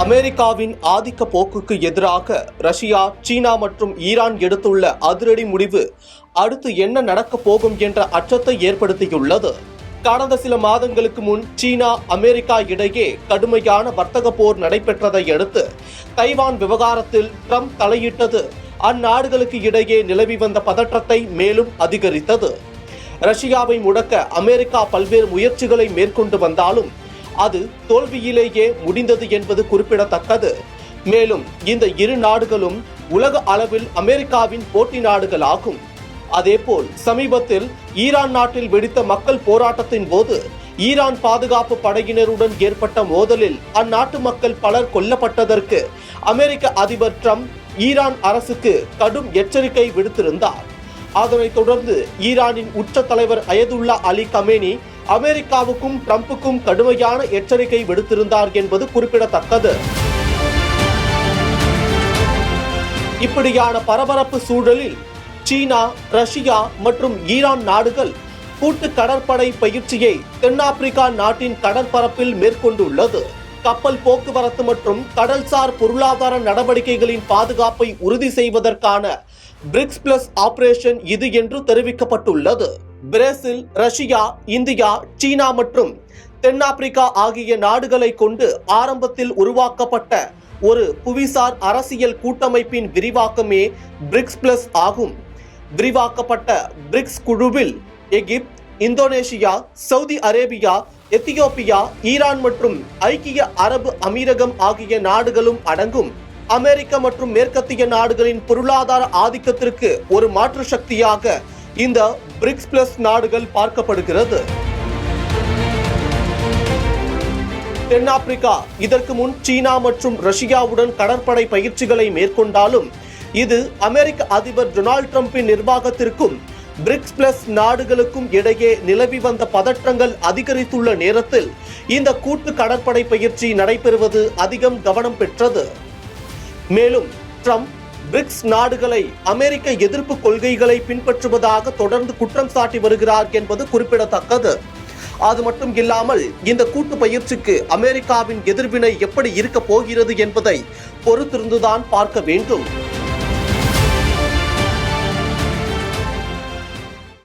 அமெரிக்காவின் ஆதிக்க போக்குக்கு எதிராக ரஷ்யா, சீனா மற்றும் ஈரான் எடுத்துள்ள அதிரடி முடிவு அடுத்து என்ன நடக்கப் போகும் என்ற அச்சத்தை ஏற்படுத்தியுள்ளது. கடந்த சில மாதங்களுக்கு முன் சீனா, அமெரிக்கா இடையே கடுமையான வர்த்தக போர் நடைபெற்றதை அடுத்து தைவான் விவகாரத்தில் ட்ரம்ப் தலையிட்டது அந்நாடுகளுக்கு இடையே நிலவி வந்த பதற்றத்தை மேலும் அதிகரித்தது. ரஷ்யாவை முடக்க அமெரிக்கா பல்வேறு முயற்சிகளை மேற்கொண்டு வந்தாலும் அது தோல்வியிலேயே முடிந்தது என்பது குறிப்பிடத்தக்கது. மேலும் இந்த இரு நாடுகளும் உலக அளவில் அமெரிக்காவின் போட்டி நாடுகளாகும். அதேபோல் சமீபத்தில் ஈரான் நாட்டில் வெடித்த மக்கள் போராட்டத்தின் போது ஈரான் பாதுகாப்பு படையினருடன் ஏற்பட்ட மோதலில் அந்நாட்டு மக்கள் பலர் கொல்லப்பட்டதற்கு அமெரிக்க அதிபர் ட்ரம்ப் ஈரான் அரசுக்கு கடும் எச்சரிக்கை விடுத்திருந்தார். அதனைத் தொடர்ந்து ஈரானின் உச்ச தலைவர் அயதுல்லா அலி கமேனி அமெரிக்காவுக்கும் ட்ரம்புக்கும் கடுமையான எச்சரிக்கை விடுத்திருந்தார் என்பது குறிப்பிடத்தக்கது. இப்படியான பரபரப்பு சூழலில் சீனா, ரஷ்யா மற்றும் ஈரான் நாடுகள் கூட்டு கடற்படை பயிற்சியை தென்னாப்பிரிக்கா நாட்டின் கடற்பரப்பில் மேற்கொண்டுள்ளது. கப்பல் போக்குவரத்து மற்றும் கடல்சார் பொருளாதார நடவடிக்கைகளின் பாதுகாப்பை உறுதி செய்வதற்கான பிரிக்ஸ் பிளஸ் ஆபரேஷன் இது என்று தெரிவிக்கப்பட்டுள்ளது. பிரேசில், ரஷ்யா, இந்தியா, சீனா மற்றும் தென்னாப்பிரிக்கா ஆகிய நாடுகளை கொண்டு ஆரம்பத்தில் உருவாக்கப்பட்ட ஒரு புவிசார் அரசியல் கூட்டமைப்பின் விரிவாக்கமே பிரிக்ஸ் பிளஸ் ஆகும். விரிவாக்கப்பட்ட பிரிக்ஸ் குழுவில் Egypt, Indonesia, Saudi Arabia, Ethiopia, Iran மற்றும் ஐக்கிய அரபு அமீரகம் ஆகிய நாடுகளும் அடங்கும். அமெரிக்க மற்றும் மேற்கத்திய நாடுகளின் பொருளாதார ஆதிக்கத்திற்கு ஒரு மாற்று சக்தியாக இந்த பிரிக்ஸ் பிளஸ் நாடுகள் பார்க்கப்படுகிறது. தென்னாப்பிரிக்கா இதற்கு முன் சீனா மற்றும் ரஷ்யாவுடன் கடற்படை பயிற்சிகளை மேற்கொண்டாலும் இது அமெரிக்க அதிபர் டொனால்ட் ட்ரம்பின் நிர்வாகத்திற்கும் பிரிக்ஸ் பிளஸ் நாடுகளுக்கும் இடையே நிலவி வந்த பதற்றங்கள் அதிகரித்துள்ள நேரத்தில் இந்த கூட்டு கடற்படை பயிற்சி நடைபெறுவது அதிகம் கவனம் பெற்றது. மேலும் ட்ரம்ப் பிரிக்ஸ் நாடுகளை அமெரிக்க எதிர்ப்பு கொள்கைகளை பின்பற்றுவதாக தொடர்ந்து குற்றம் சாட்டி வருகிறார் என்பது குறிப்பிடத்தக்கது. அது மட்டும் இல்லாமல் இந்த கூட்டு பயிற்சிக்கு அமெரிக்காவின் எதிர்வினை எப்படி இருக்க போகிறது என்பதை பொறுத்திருந்துதான் பார்க்க வேண்டும்.